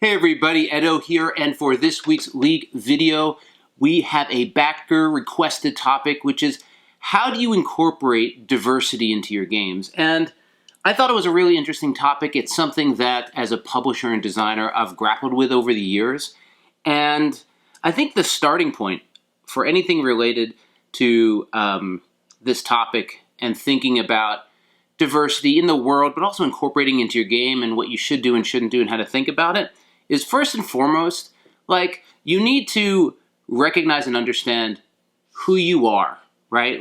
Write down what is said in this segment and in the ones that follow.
Hey everybody, Edo here, and for this week's League video, we have a backer requested topic, which is how do you incorporate diversity into your games? And I thought it was a really interesting topic. It's something that, as a publisher and designer, I've grappled with over the years. And I think the starting point for anything related to this topic and thinking about diversity in the world, but also incorporating into your game and what you should do and shouldn't do and how to think about it, is first and foremost, you need to recognize and understand who you are, right?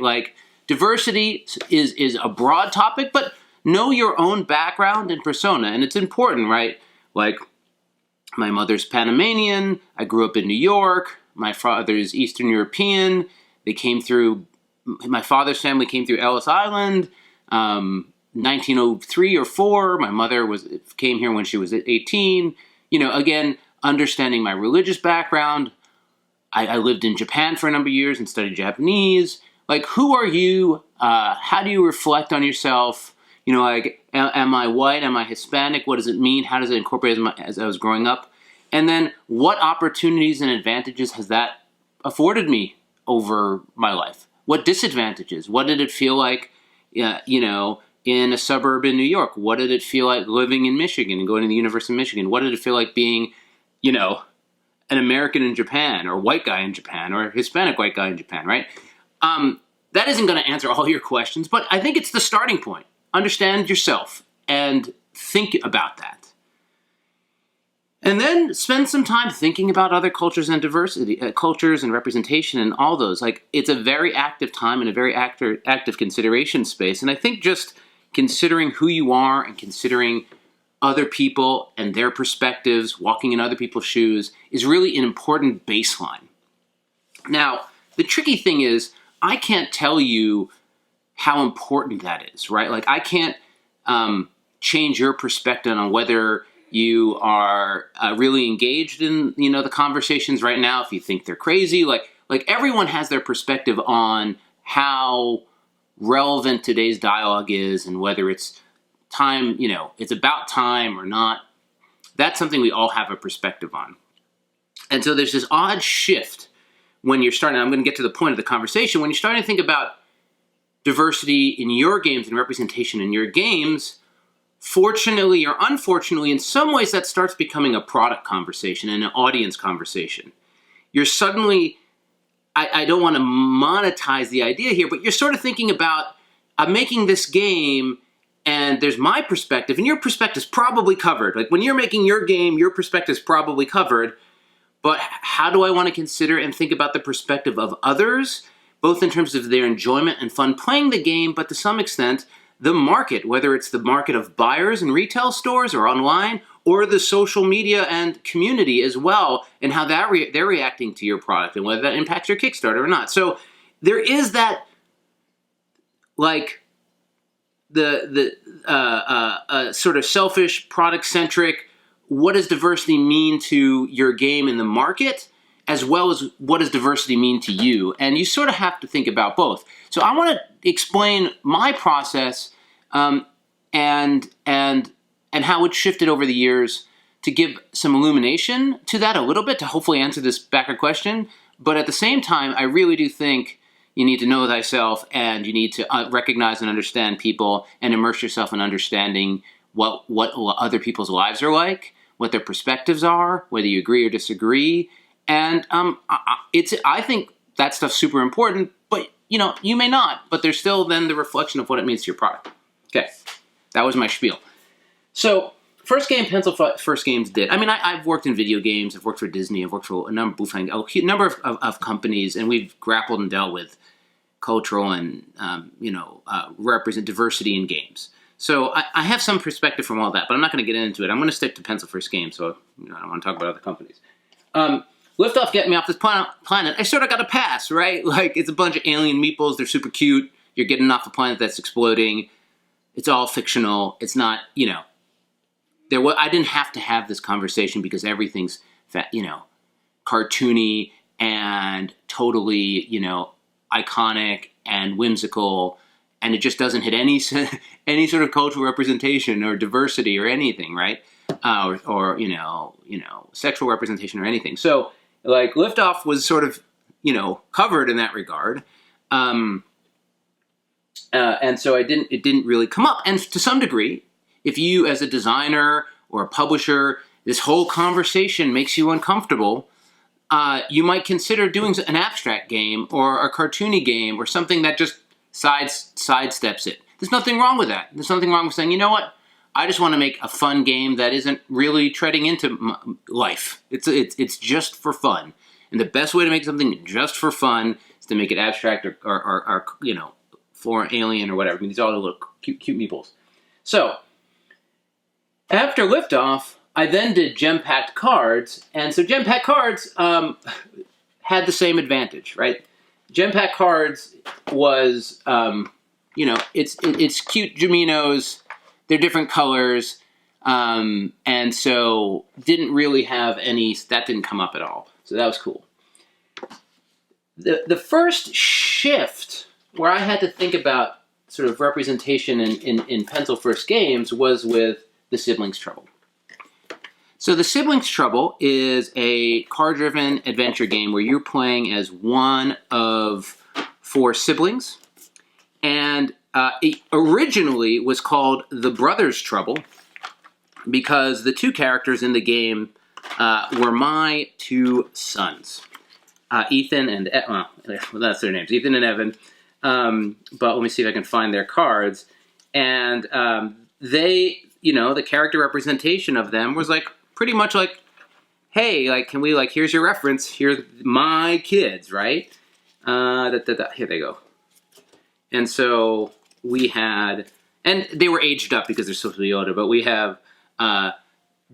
Diversity is a broad topic, but know your own background and persona, and it's important, right? My mother's Panamanian, I grew up in New York, my father's Eastern European, my father's family came through Ellis Island, 1903 or 4, my mother came here when she was 18. Again, understanding my religious background. I lived in Japan for a number of years and studied Japanese. Who are you? How do you reflect on yourself? Am I white? Am I Hispanic? What does it mean? How does it incorporate as I was growing up? And then what opportunities and advantages has that afforded me over my life? What disadvantages? What did it feel like, in a suburb in New York? What did it feel like living in Michigan and going to the University of Michigan? What did it feel like being, an American in Japan, or a white guy in Japan, or a Hispanic white guy in Japan, right? That isn't going to answer all your questions, but I think it's the starting point. Understand yourself and think about that. And then spend some time thinking about other cultures and diversity, cultures and representation and all those. It's a very active time and a very active consideration space. And I think just considering who you are and considering other people and their perspectives, walking in other people's shoes, is really an important baseline. Now, the tricky thing is, I can't tell you how important that is, right? I can't change your perspective on whether you are really engaged in, the conversations right now, if you think they're crazy. Everyone has their perspective on how relevant today's dialogue is and whether it's time, it's about time or not. That's something we all have a perspective on. And so there's this odd shift when you're starting, I'm going to get to the point of the conversation, when you're starting to think about diversity in your games and representation in your games. Fortunately or unfortunately, in some ways that starts becoming a product conversation and an audience conversation. You're suddenly, I don't want to monetize the idea here, but you're sort of thinking about, I'm making this game and there's my perspective, and your perspective's probably covered. When you're making your game, your perspective's probably covered, but how do I want to consider and think about the perspective of others, both in terms of their enjoyment and fun playing the game, but to some extent, the market, whether it's the market of buyers in retail stores or online, or the social media and community as well, and how they're reacting to your product and whether that impacts your Kickstarter or not. So there is that, sort of selfish, product-centric, what does diversity mean to your game in the market, as well as what does diversity mean to you? And you sort of have to think about both. So I want to explain my process and how it's shifted over the years to give some illumination to that a little bit, to hopefully answer this backer question. But at the same time, I really do think you need to know thyself, and you need to recognize and understand people and immerse yourself in understanding what other people's lives are like, what their perspectives are, whether you agree or disagree. And I think that stuff's super important, but you may not, but there's still then the reflection of what it means to your product. Okay, that was my spiel. So, first game Pencil First Games did. I've worked in video games, I've worked for Disney, I've worked for a number of companies, and we've grappled and dealt with cultural and, represent diversity in games. So I have some perspective from all that, but I'm not going to get into it. I'm going to stick to Pencil First Games, so I don't want to talk about other companies. Liftoff Get Me Off This Planet, I sort of got a pass, right? It's a bunch of alien meeples, they're super cute, you're getting off a planet that's exploding, it's all fictional, it's not, I didn't have to have this conversation because everything's, cartoony and totally, iconic and whimsical, and it just doesn't hit any sort of cultural representation or diversity or anything, right? or sexual representation or anything. So like Liftoff was sort of covered in that regard, and so it didn't really come up. And to some degree, if you as a designer or a publisher, this whole conversation makes you uncomfortable, you might consider doing an abstract game or a cartoony game or something that just sidesteps it. There's nothing wrong with that. There's nothing wrong with saying, you know what? I just want to make a fun game that isn't really treading into life. It's just for fun. And the best way to make something just for fun is to make it abstract or foreign, alien, or whatever. I mean, these are all the little cute meeples. So, after Liftoff, I then did Gem-Packed Cards. And so Gem-Packed Cards had the same advantage, right? Gem-Packed Cards was, it's cute Jaminos. They're different colors. And so didn't really have that didn't come up at all. So that was cool. The first shift where I had to think about sort of representation in pencil first games was with The Siblings Trouble. So The Siblings Trouble is a card-driven adventure game where you're playing as one of 4 siblings. And it originally was called The Brothers Trouble because the 2 characters in the game were my 2 sons. Ethan and that's their names, Ethan and Evan. But let me see if I can find their cards. And they, the character representation of them was like pretty much like, hey, like, can we, like, here's your reference, here's my kids, right? Here they go. And so we had, and they were aged up because they're supposed to be older, but we have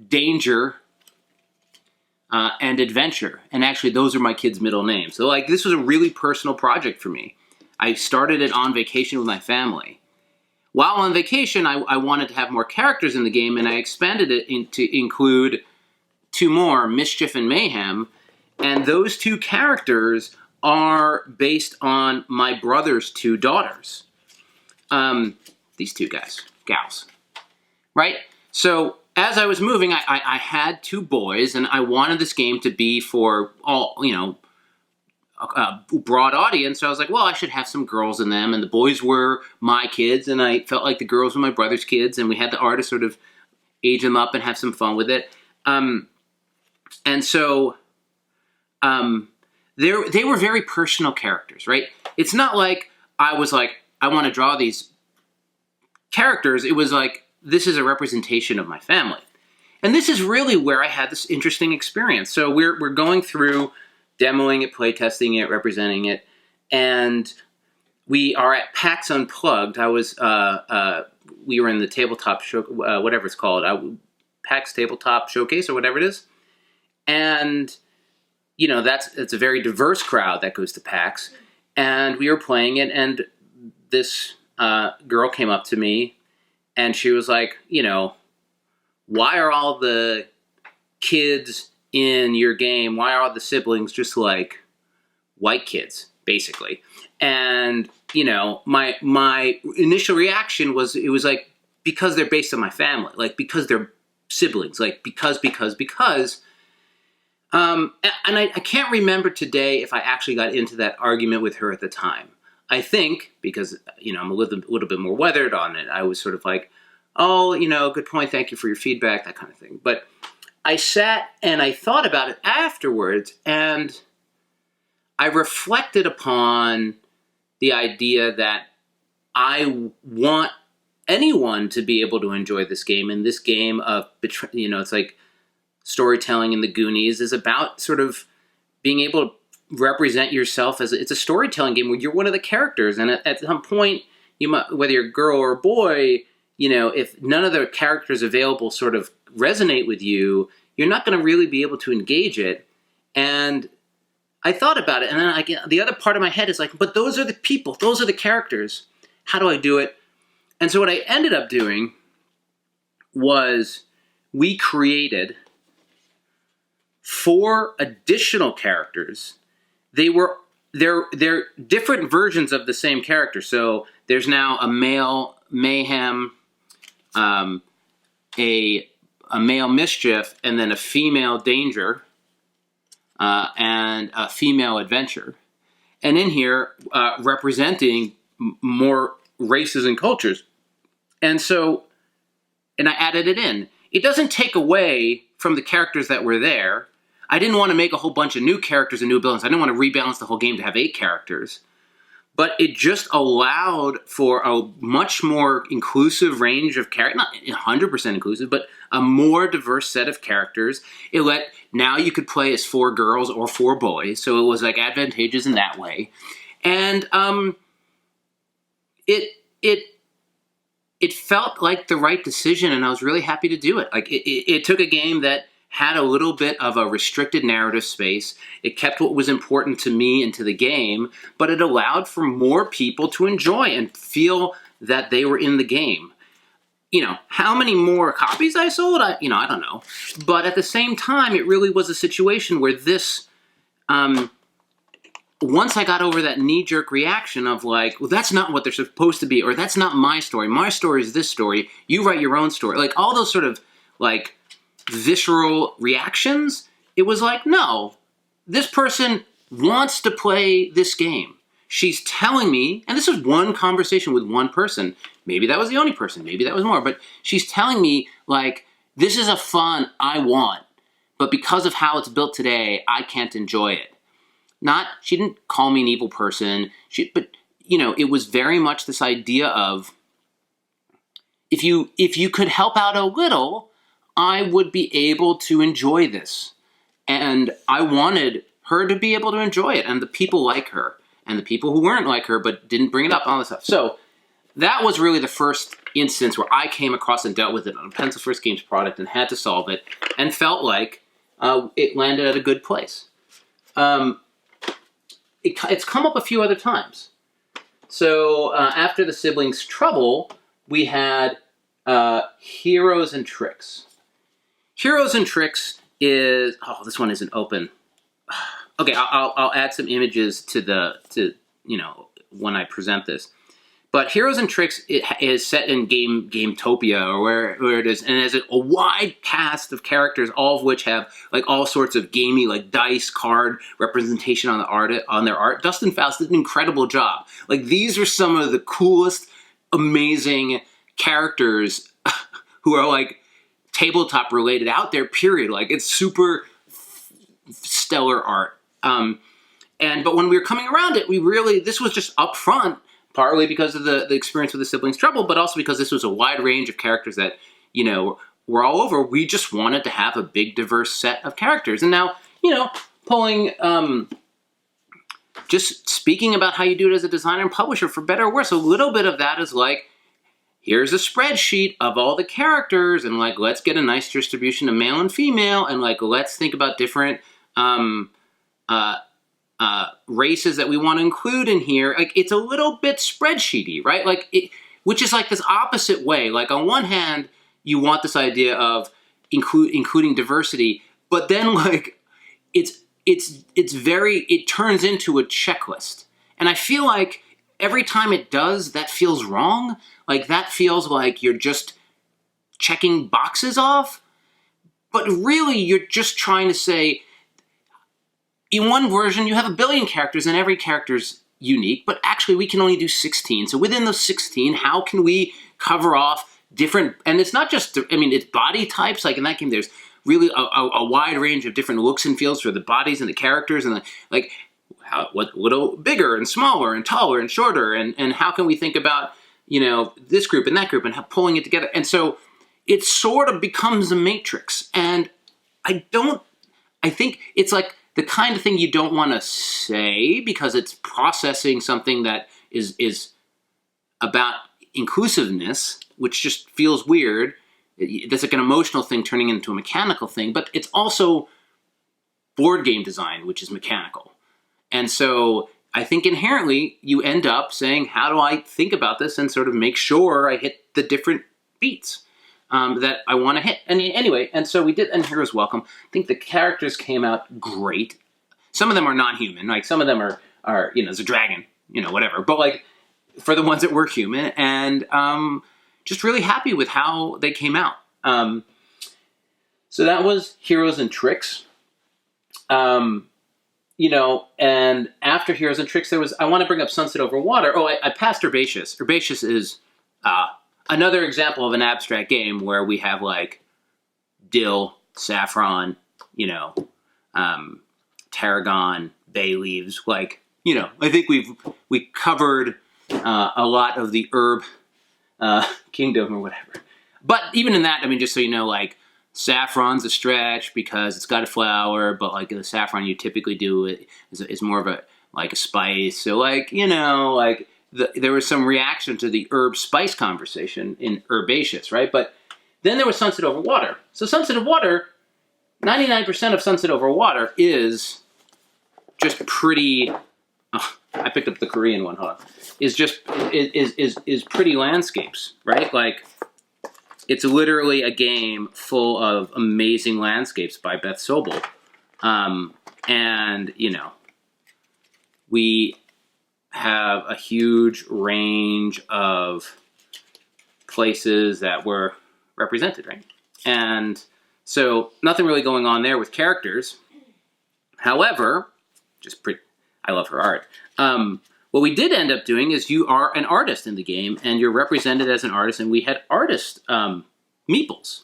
Danger and Adventure. And actually, those are my kids' middle names. So, like, this was a really personal project for me. I started it on vacation with my family. While on vacation, I wanted to have more characters in the game, and I expanded it to include 2 more, Mischief and Mayhem. And those 2 characters are based on my brother's 2 daughters. These 2 gals, right? So as I was moving, I had 2 boys, and I wanted this game to be for all, a broad audience. So I was like, well, I should have some girls in them, and the boys were my kids, and I felt like the girls were my brother's kids, and we had the artist sort of age them up and have some fun with it. And so they were very personal characters, right? It's not like I was like, I want to draw these characters. It was like, this is a representation of my family. And this is really where I had this interesting experience. So we're going through demoing it, playtesting it, representing it, and we are at PAX Unplugged. We were in the tabletop show, whatever it's called, PAX Tabletop Showcase or whatever it is, and it's a very diverse crowd that goes to PAX, and we were playing it, and this girl came up to me, and she was like, why are all the kids in your game, why are all the siblings just like white kids, basically? And, my initial reaction was, it was like, because they're based on my family, like, because they're siblings, like, because. And I can't remember today if I actually got into that argument with her at the time. I think, because, I'm a little bit more weathered on it, I was sort of like, oh, good point, thank you for your feedback, that kind of thing. But I sat and I thought about it afterwards, and I reflected upon the idea that I want anyone to be able to enjoy this game. And this game of, it's like storytelling in the Goonies is about sort of being able to represent yourself it's a storytelling game where you're one of the characters. And at some point, you might, whether you're a girl or a boy, if none of the characters available sort of resonate with you, you're not going to really be able to engage it. And I thought about it, and then the other part of my head is like, but those are the people, those are the characters. How do I do it? And so what I ended up doing was we created 4 additional characters. They're different versions of the same character. So there's now a male Mayhem, a a male mischief, and then a female danger, and a female adventure. And in here, representing more races and cultures. And I added it in. It doesn't take away from the characters that were there. I didn't want to make a whole bunch of new characters and new villains. I didn't want to rebalance the whole game to have 8 characters. But it just allowed for a much more inclusive range of characters. Not 100% inclusive, but a more diverse set of characters. Now you could play as 4 girls or 4 boys, so it was like advantageous in that way. And it felt like the right decision, and I was really happy to do it. Like it took a game that had a little bit of a restricted narrative space. It kept what was important to me into the game, but it allowed for more people to enjoy and feel that they were in the game. How many more copies I sold, I don't know. But at the same time, it really was a situation where this, once I got over that knee-jerk reaction of like, well, that's not what they're supposed to be, or that's not my story. My story is this story. You write your own story. Like all those sort of like visceral reactions, it was like, no, this person wants to play this game. She's telling me, and this is one conversation with one person. Maybe that was the only person. Maybe that was more. But she's telling me, like, this is a fun I want. But because of how it's built today, I can't enjoy it. She didn't call me an evil person. But it was very much this idea of, if you could help out a little, I would be able to enjoy this. And I wanted her to be able to enjoy it, and the people like her. And the people who weren't like her but didn't bring it up, all this stuff. So that was really the first instance where I came across and dealt with it on a Pencil First Games product and had to solve it, and felt like it landed at a good place. It's come up a few other times. So after the siblings' trouble, we had Heroes and Tricks. Heroes and Tricks is... Oh, this one isn't open. Okay, I'll add some images to when I present this. But Heroes and Tricks is set in Gametopia, or where it is, and it has a wide cast of characters, all of which have like all sorts of gamey, like dice, card representation on their art. Dustin Faust did an incredible job. Like these are some of the coolest, amazing characters who are like tabletop related out there. Period. Like it's super stellar art. But when we were coming around it, this was just upfront, partly because of the experience with the siblings' trouble, but also because this was a wide range of characters that, were all over. We just wanted to have a big, diverse set of characters. And now, pulling, just speaking about how you do it as a designer and publisher, for better or worse, a little bit of that is like, here's a spreadsheet of all the characters, and like, let's get a nice distribution of male and female, and like, let's think about different races that we want to include in here. Like it's a little bit spreadsheety, right? Like which is like this opposite way. Like on one hand, you want this idea of including diversity, but then like it turns into a checklist. And I feel like every time it does, that feels wrong. Like that feels like you're just checking boxes off. But really, you're just trying to say, in one version, you have 1 billion characters and every character's unique, but actually we can only do 16. So within those 16, how can we cover off different, and it's not just, it's body types. Like in that game, there's really a wide range of different looks and feels for the bodies and the characters, and what bigger and smaller and taller and shorter, and how can we think about, this group and that group and pulling it together. And so it sort of becomes a matrix. And I think it's like the kind of thing you don't want to say because it's processing something that is about inclusiveness, which just feels weird. That's like an emotional thing turning into a mechanical thing, but it's also board game design, which is mechanical. And so I think inherently you end up saying, how do I think about this and sort of make sure I hit the different beats that I want to hit. And anyway, and so we did, and Heroes Welcome. I think the characters came out great. Some of them are non-human, like some of them are there's a dragon, whatever. But like for the ones that were human, and just really happy with how they came out. So that was Heroes and Tricks. You know, and after Heroes and Tricks, I want to bring up Sunset Over Water. Oh, I passed Herbaceous. Herbaceous is another example of an abstract game where we have like dill, saffron, you know, tarragon, bay leaves. Like, you know, I think we covered a lot of the herb kingdom or whatever. But even in that, I mean, just so you know, like, saffron's a stretch because it's got a flower, but like the saffron you typically do is more of a spice. So like, you know, like there was some reaction to the herb spice conversation in Herbaceous, right? But then there was Sunset Over Water. So Sunset Over Water, 99% of Sunset Over Water is just pretty. Oh, I picked up the Korean one. Hold on. Is pretty landscapes, right? Like. It's literally a game full of amazing landscapes by Beth Sobel. And, you know, we have a huge range of places that were represented, right? And so nothing really going on there with characters. However, I love her art. What we did end up doing is you are an artist in the game, and you're represented as an artist, and we had artist meeples.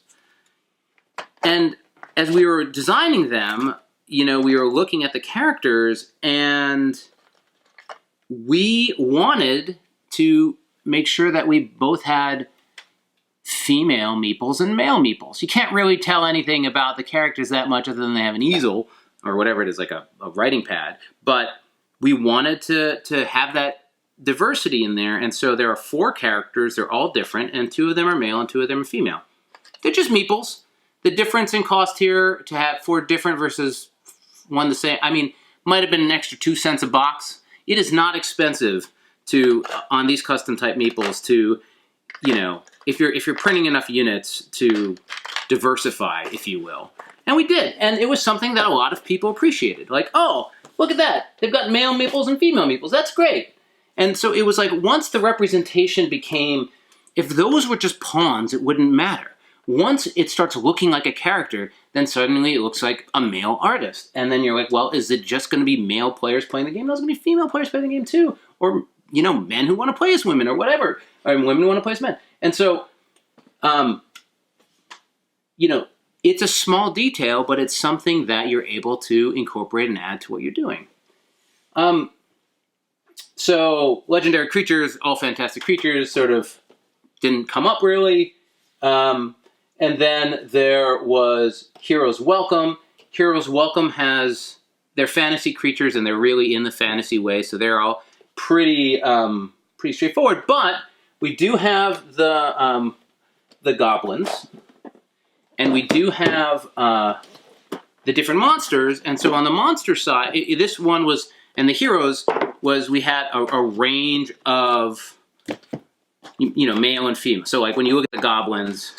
And as we were designing them, you know, we were looking at the characters, and we wanted to make sure that we both had female meeples and male meeples. You can't really tell anything about the characters that much other than they have an easel, or whatever it is, like a writing pad, but we wanted to have that diversity in there, and so there are 4 characters. They're all different, and 2 of them are male and 2 of them are female. They're just meeples. The difference in cost here to have 4 different versus 1 the same, I mean, might have been an extra 2 cents a box. It is not expensive to on these custom type meeples to, you know, if you're printing enough units to diversify, if you will. And we did, and it was something that a lot of people appreciated. Like, oh, look at that. They've got male meeples and female meeples. That's great. And so it was like once the representation became, if those were just pawns, it wouldn't matter. Once it starts looking like a character, then suddenly it looks like a male artist. And then you're like, well, is it just going to be male players playing the game? No, it's going to be female players playing the game too. Or, you know, men who want to play as women or whatever. Or women who want to play as men. And so, you know, it's a small detail, but it's something that you're able to incorporate and add to what you're doing. So, legendary creatures, all fantastic creatures, sort of didn't come up really. And then there was Heroes Welcome. Heroes Welcome has their fantasy creatures, and they're really in the fantasy way, so they're all pretty straightforward. But we do have the goblins. And we do have the different monsters. And so on the monster side, this one was, and the heroes was, we had a range of, you know, male and female. So like when you look at the goblins,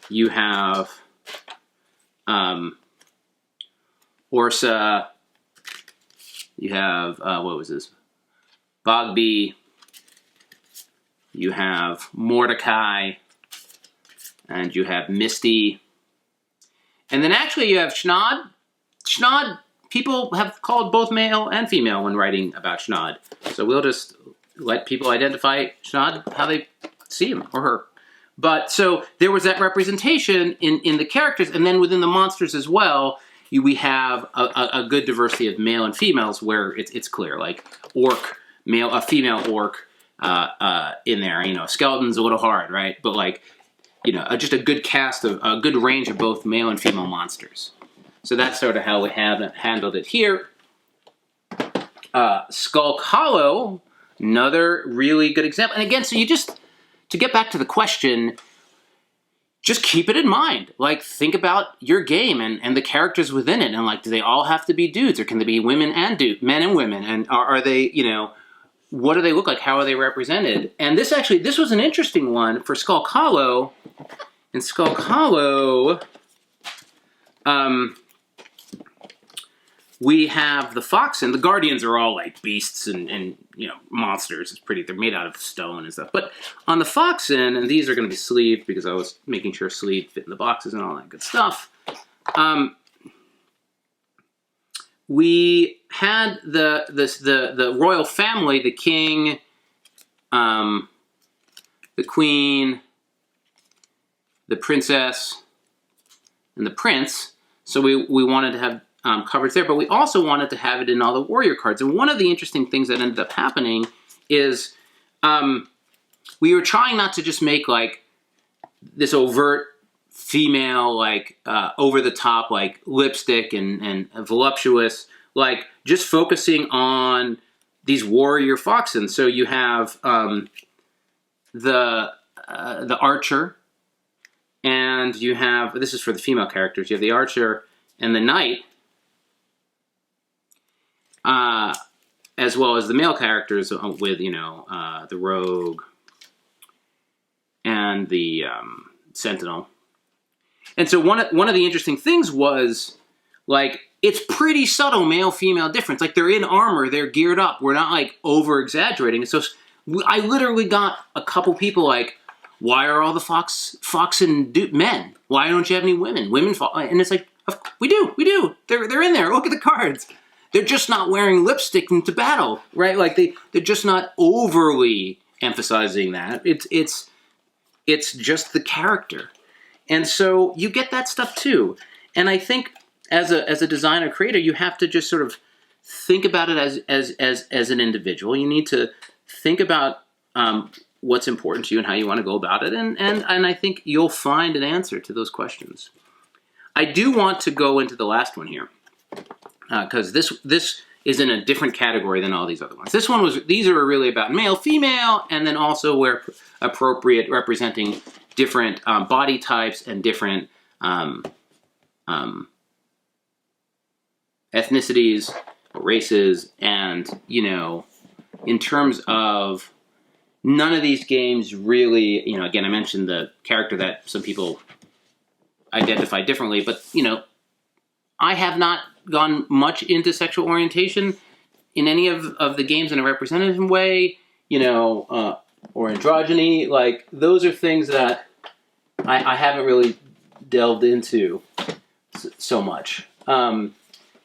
you have Orsa, you have, what was this? Bogby, you have Mordecai, and you have Misty. And then actually you have Schnod. Schnod, people have called both male and female when writing about Schnod. So we'll just let people identify Schnod how they see him or her. But so there was that representation in the characters, and then within the monsters as well, we have a good diversity of male and females where it's clear, like orc, male, a female orc in there. You know, skeleton's a little hard, right? But like, you know, just a good cast of a good range of both male and female monsters. So that's sort of how we have handled it here. Skulk Hollow, another really good example. And again, so you just, to get back to the question, just keep it in mind. Like, think about your game and the characters within it. And like, do they all have to be dudes, or can they be women and men and women? And are they, you know, what do they look like? How are they represented? And this was an interesting one for Skulk Hollow. In Skulk Hollow, we have the Foxen. The Guardians are all like beasts and monsters. It's pretty. They're made out of stone and stuff. But on the Foxen, and these are going to be sleeved because I was making sure sleeve fit in the boxes and all that good stuff. We had the royal family, the king, the queen, the princess, and the prince. So we wanted to have coverage there, but we also wanted to have it in all the warrior cards. And one of the interesting things that ended up happening is we were trying not to just make like this overt female, like over the top, like lipstick and voluptuous, like just focusing on these warrior Foxen. So you have the archer. And you have, this is for the female characters, you have the archer and the knight, as well as the male characters with, the rogue and the sentinel. And so one of the interesting things was, like, it's pretty subtle male-female difference. Like, they're in armor, they're geared up. We're not, like, over-exaggerating. So I literally got a couple people like, why are all the Foxen men? Why don't you have any women? And it's like, we do. They're in there. Look at the cards. They're just not wearing lipstick into battle, right? Like they're just not overly emphasizing that. It's just the character, and so you get that stuff too. And I think as a designer creator, you have to just sort of think about it as an individual. You need to think about what's important to you and how you want to go about it. And I think you'll find an answer to those questions. I do want to go into the last one here, because this is in a different category than all these other ones. These are really about male, female, and then also where appropriate, representing different body types and different ethnicities, races, and, in terms of none of these games really, again, I mentioned the character that some people identify differently, but, I have not gone much into sexual orientation in any of the games in a representative way, or androgyny. Like, those are things that I haven't really delved into so much. But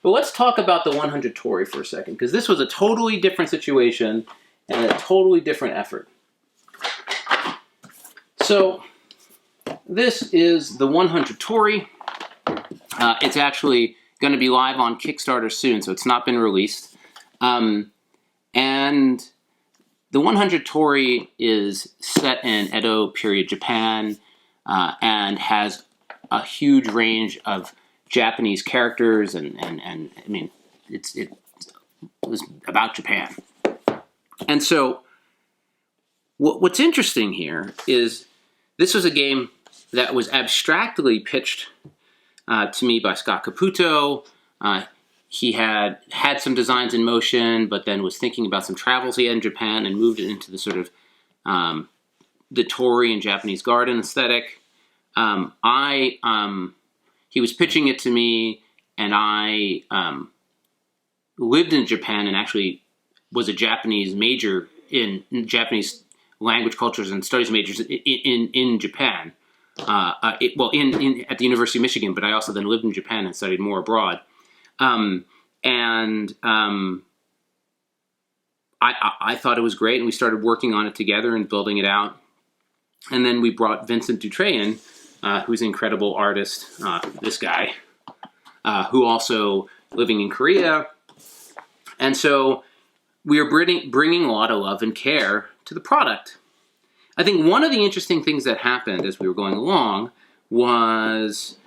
let's talk about the 100 Tori for a second, because this was a totally different situation and a totally different effort. So this is the 100 Tori. It's actually going to be live on Kickstarter soon, so it's not been released. And the 100 Tori is set in Edo period Japan, and has a huge range of Japanese characters, and I mean, it was about Japan. And so what's interesting here is this was a game that was abstractly pitched to me by Scott Caputo. He had some designs in motion, but then was thinking about some travels he had in Japan and moved it into the sort of the Tori and Japanese garden aesthetic. He was pitching it to me, and I lived in Japan and actually was a Japanese major in Japanese language, cultures, and studies majors in Japan. At the University of Michigan, but I also then lived in Japan and studied more abroad. I thought it was great, and we started working on it together and building it out. And then we brought Vincent Dutre in, who's an incredible artist, this guy, who also living in Korea. And so we are bringing a lot of love and care to the product. I think one of the interesting things that happened as we were going along was,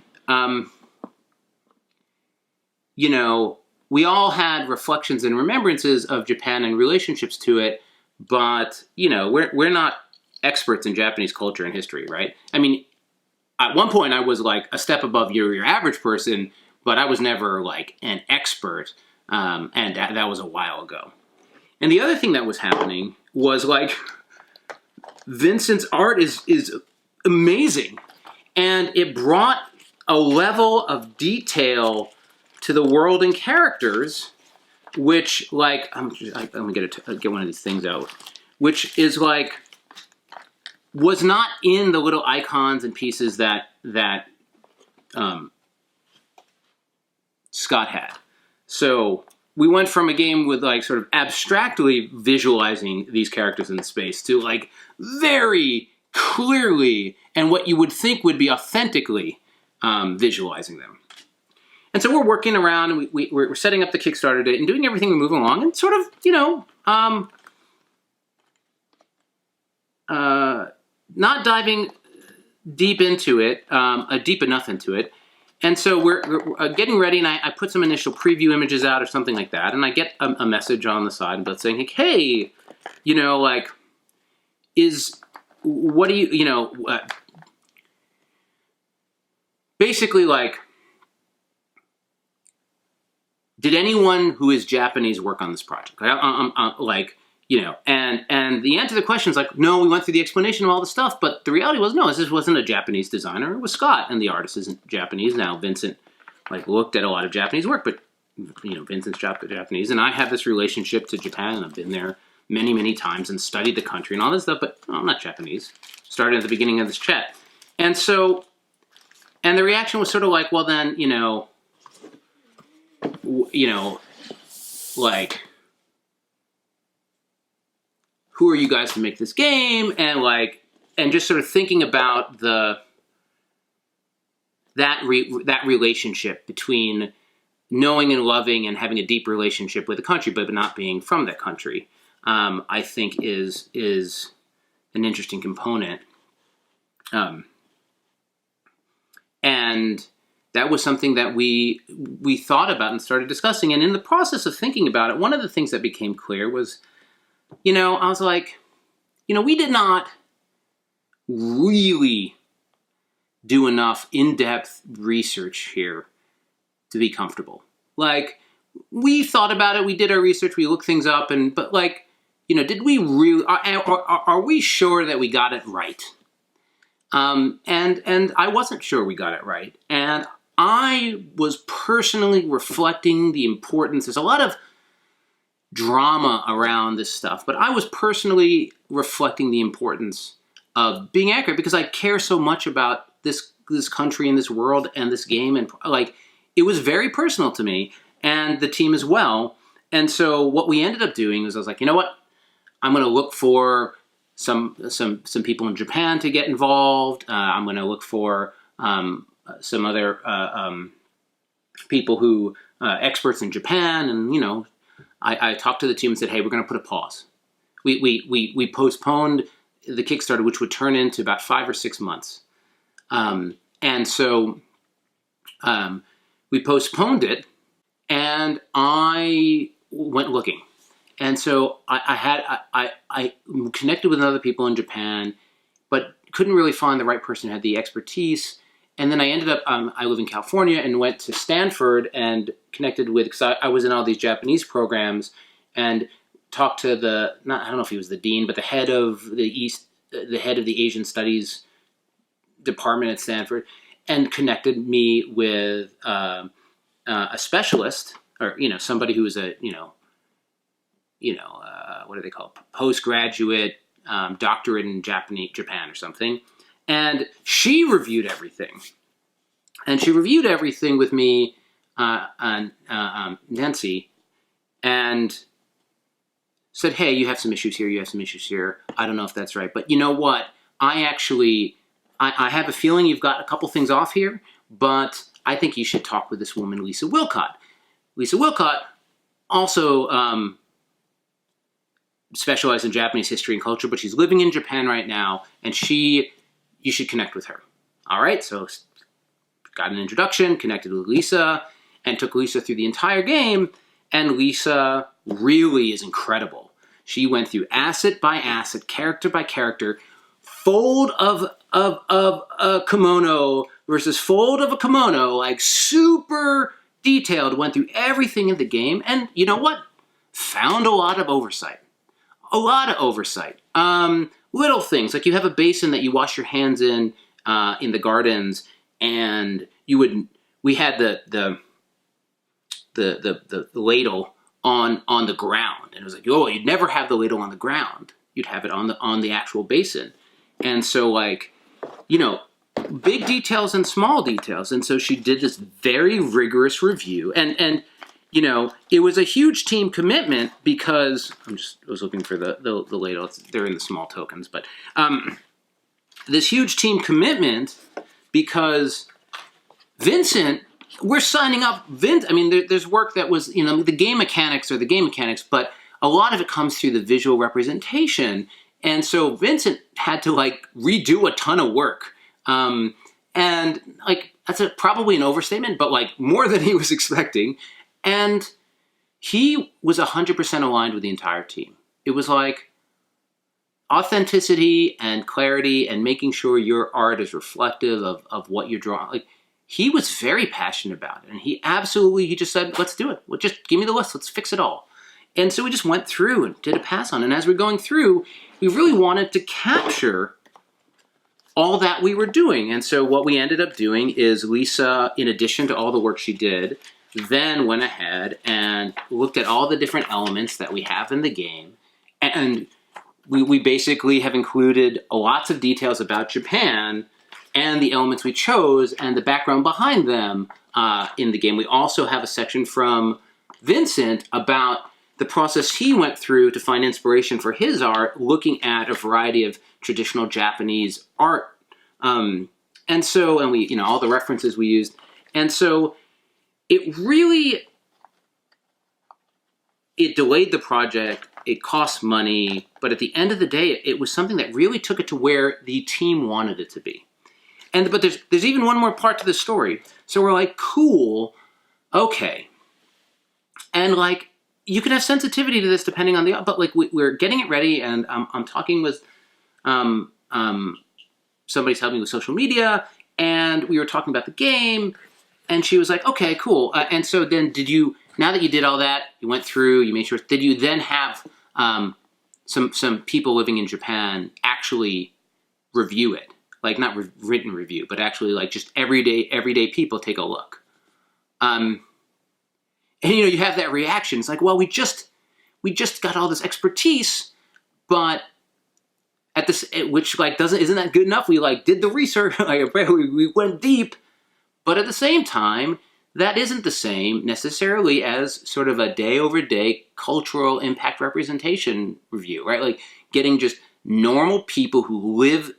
we all had reflections and remembrances of Japan and relationships to it, but, we're not experts in Japanese culture and history, right? I mean, at one point I was like a step above your average person, but I was never like an expert, and that was a while ago. And the other thing that was happening was like, Vincent's art is amazing, and it brought a level of detail to the world and characters, which like I'm gonna get one of these things out, which is like was not in the little icons and pieces that Scott had. So we went from a game with like sort of abstractly visualizing these characters in space to like very clearly and what you would think would be authentically visualizing them. And so we're working around, and we're setting up the Kickstarter date and doing everything, we're moving along, and sort of, not diving deep into it, deep enough into it. And so we're getting ready, and I put some initial preview images out or something like that, and I get a message on the side about saying, like, hey, what do you, basically like, did anyone who is Japanese work on this project? And the answer to the question is like, no, we went through the explanation of all the stuff, but the reality was, no, this wasn't a Japanese designer, it was Scott, and the artist isn't Japanese. Now, Vincent, looked at a lot of Japanese work, but, Vincent's Japanese, and I have this relationship to Japan, and I've been there many, many times and studied the country and all this stuff, but I'm not Japanese. Started at the beginning of this chat. And so, and the reaction was sort of like, well then, who are you guys to make this game? And just sort of thinking about that relationship between knowing and loving and having a deep relationship with a country, but not being from that country, I think is an interesting component. And that was something that we thought about and started discussing. And in the process of thinking about it, one of the things that became clear was, I was like, we did not really do enough in-depth research here to be comfortable. We thought about it, we did our research, we looked things up, but did we really, are we sure that we got it right? And I wasn't sure we got it right. And I was personally reflecting the importance. There's a lot of drama around this stuff, but I was personally reflecting the importance of being accurate because I care so much about this country and this world and this game, and it was very personal to me and the team as well. And so what we ended up doing was I was like, you know what? I'm going to look for some people in Japan to get involved. I'm going to look for some other people who experts in Japan, and I talked to the team and said, hey, we're going to put a pause. We postponed the Kickstarter, which would turn into about 5 or 6 months, and so we postponed it, and I went looking. And so I connected with other people in Japan, but couldn't really find the right person who had the expertise. And then I ended up, I live in California, and went to Stanford and connected with, because I was in all these Japanese programs, and talked to I don't know if he was the dean, but the head of the head of the Asian Studies department at Stanford, and connected me with a specialist, or somebody who was a what do they call it? Postgraduate doctorate in Japan or something. And she reviewed everything. And she reviewed everything with me, Nancy, and said, hey, you have some issues here, you have some issues here. I don't know if that's right. But you know what? I have a feeling you've got a couple things off here, but I think you should talk with this woman, Lisa Wilcott. Lisa Wilcott also specialized in Japanese history and culture, but she's living in Japan right now, and you should connect with her. All right, so got an introduction, connected with Lisa, and took Lisa through the entire game, and Lisa really is incredible. She went through asset by asset, character by character, fold of a kimono versus fold of a kimono, super detailed, went through everything in the game, and you know what? Found a lot of oversight. A lot of oversight. Little things, like you have a basin that you wash your hands in the gardens, and we had the the ladle on the ground, and it was like, oh, you'd never have the ladle on the ground. You'd have it on the actual basin, and so like, big details and small details. And so she did this very rigorous review, and it was a huge team commitment because I was looking for the ladle. They're in the small tokens, but this huge team commitment because Vincent, we're signing up. I mean, there's work that was, the game mechanics are the game mechanics, but a lot of it comes through the visual representation. And so Vincent had to like redo a ton of work. And like, that's probably an overstatement, but like more than he was expecting. And he was 100% aligned with the entire team. It was like authenticity and clarity and making sure your art is reflective of what you're drawing. Like, he was very passionate about it. And he just said, let's do it. Well, just give me the list. Let's fix it all. And so we just went through and did a pass on. And as we're going through, we really wanted to capture all that we were doing. And so what we ended up doing is Lisa, in addition to all the work she did, then went ahead and looked at all the different elements that we have in the game. And we basically have included lots of details about Japan and the elements we chose and the background behind them in the game. We also have a section from Vincent about the process he went through to find inspiration for his art, looking at a variety of traditional Japanese art. And we, all the references we used. And so it delayed the project. It cost money, but at the end of the day, it was something that really took it to where the team wanted it to be. But there's even one more part to the story. So we're like, cool, okay. And like, you can have sensitivity to this depending on but like we're getting it ready, and I'm talking with somebody's helping with social media, and we were talking about the game, and she was like, okay, cool. And so then now that you did all that, you went through, you made sure, did you then have some people living in Japan actually review it? Like not written review, but actually like just everyday people take a look. And you have that reaction. It's like, well, we just got all this expertise, but at this, which like isn't that good enough? We like did the research, like we went deep, but at the same time, that isn't the same necessarily as sort of a day-over-day cultural impact representation review, right? Like getting just normal people who live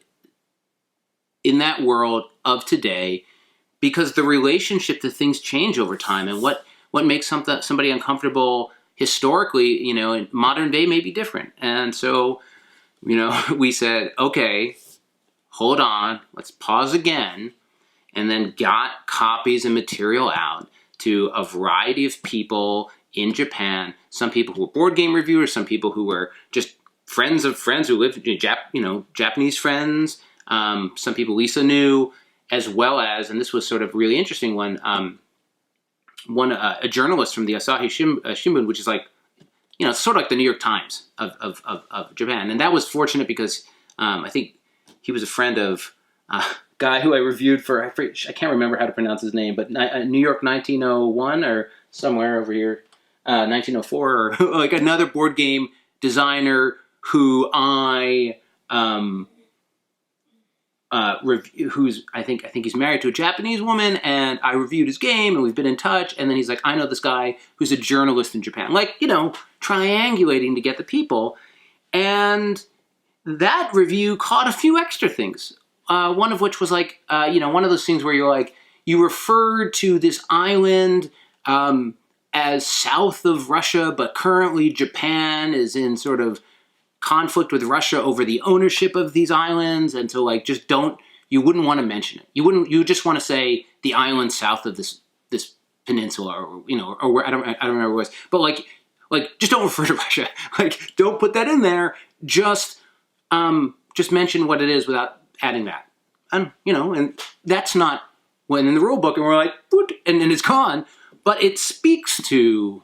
in that world of today, because the relationship to things change over time, and what makes somebody uncomfortable historically, in modern day may be different. And so, we said, okay, hold on, let's pause again, and then got copies and material out to a variety of people in Japan. Some people who were board game reviewers, some people who were just friends of friends who lived, Japanese friends, some people Lisa knew, as well as, and this was sort of really interesting one, a journalist from the Asahi Shimbun, which is like, it's sort of like the New York Times of Japan. And that was fortunate because I think he was a friend of a guy who I reviewed for, I can't remember how to pronounce his name, but New York 1901 or somewhere over here, 1904, or like another board game designer who I think he's married to a Japanese woman, and I reviewed his game, and we've been in touch, and then he's like, I know this guy who's a journalist in Japan. Like, triangulating to get the people. And that review caught a few extra things. One of which was like, one of those things where you're like, you referred to this island as south of Russia, but currently Japan is in sort of conflict with Russia over the ownership of these islands, and so like you wouldn't want to mention it. You just want to say the island south of this peninsula, or where I don't remember where it was, but like just don't refer to Russia. Like, don't put that in there. Just mention what it is without adding that. And and that's not when in the rule book, and we're like, and then it's gone. But it speaks to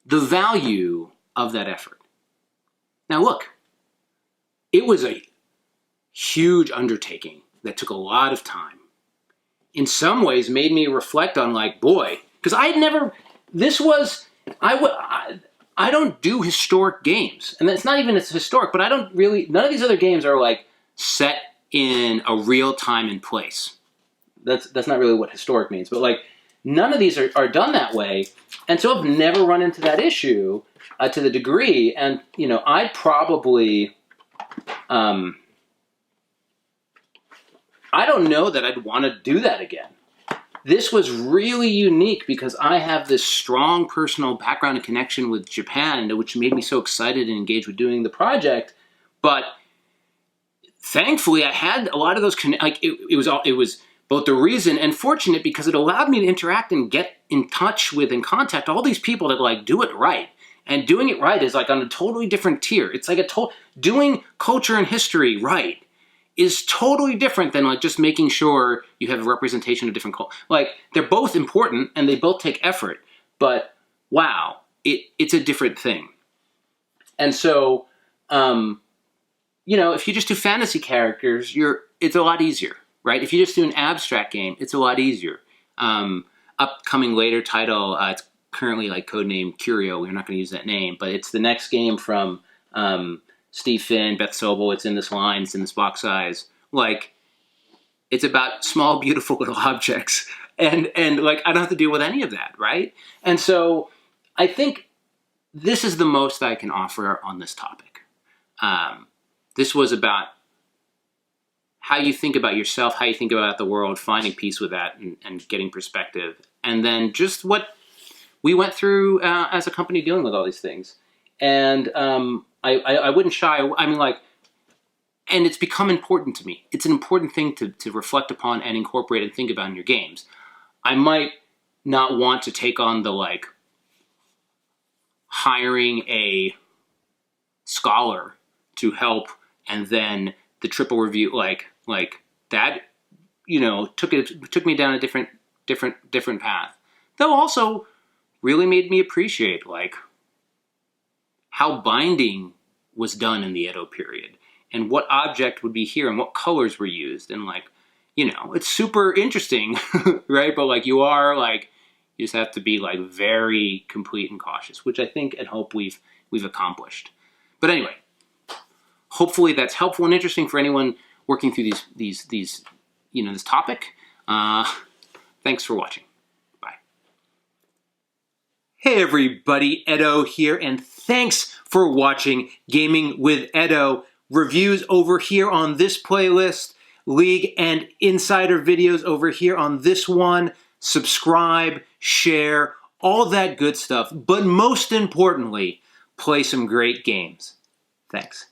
the value of that effort. Now look, it was a huge undertaking that took a lot of time. In some ways made me reflect on like, boy, because I had never this was, I don't do historic games. And it's not even it's historic, but none of these other games are like set in a real time and place. That's not really what historic means, but like none of these are done that way. And so I've never run into that issue to the degree. And, I'd probably, I don't know that I'd want to do that again. This was really unique because I have this strong personal background and connection with Japan, which made me so excited and engaged with doing the project. But thankfully, I had a lot of those. It was both the reason and fortunate because it allowed me to interact and get in touch with and contact all these people that like do it right. And doing it right is like on a totally different tier. It's like doing culture and history right is totally different than like just making sure you have a representation of different cultures. Like they're both important and they both take effort, but wow, it's a different thing. And so, if you just do fantasy characters, it's a lot easier, right? If you just do an abstract game, it's a lot easier. Upcoming later title, it's currently like codename Curio. We're not going to use that name, but it's the next game from Steve Finn, Beth Sobel. It's in this line. It's in this box size. Like, it's about small, beautiful little objects, and like I don't have to deal with any of that, right? And so I think this is the most I can offer on this topic. This was about how you think about yourself, how you think about the world, finding peace with that, and getting perspective, and then just what we went through as a company dealing with all these things. And I wouldn't shy. I mean, like, and it's become important to me. It's an important thing to reflect upon and incorporate and think about in your games. I might not want to take on the, like, hiring a scholar to help and then the triple review, like that, took me down a different path. Though also really made me appreciate, like, how binding was done in the Edo period and what object would be here and what colors were used. And like, it's super interesting, right? But like you just have to be like very complete and cautious, which I think and hope we've accomplished. But anyway, hopefully that's helpful and interesting for anyone working through these this topic. Thanks for watching. Bye. Hey everybody, Edo here, and thanks for watching Gaming with Edo. Reviews over here on this playlist, League and Insider videos over here on this one. Subscribe, share, all that good stuff. But most importantly, play some great games. Thanks.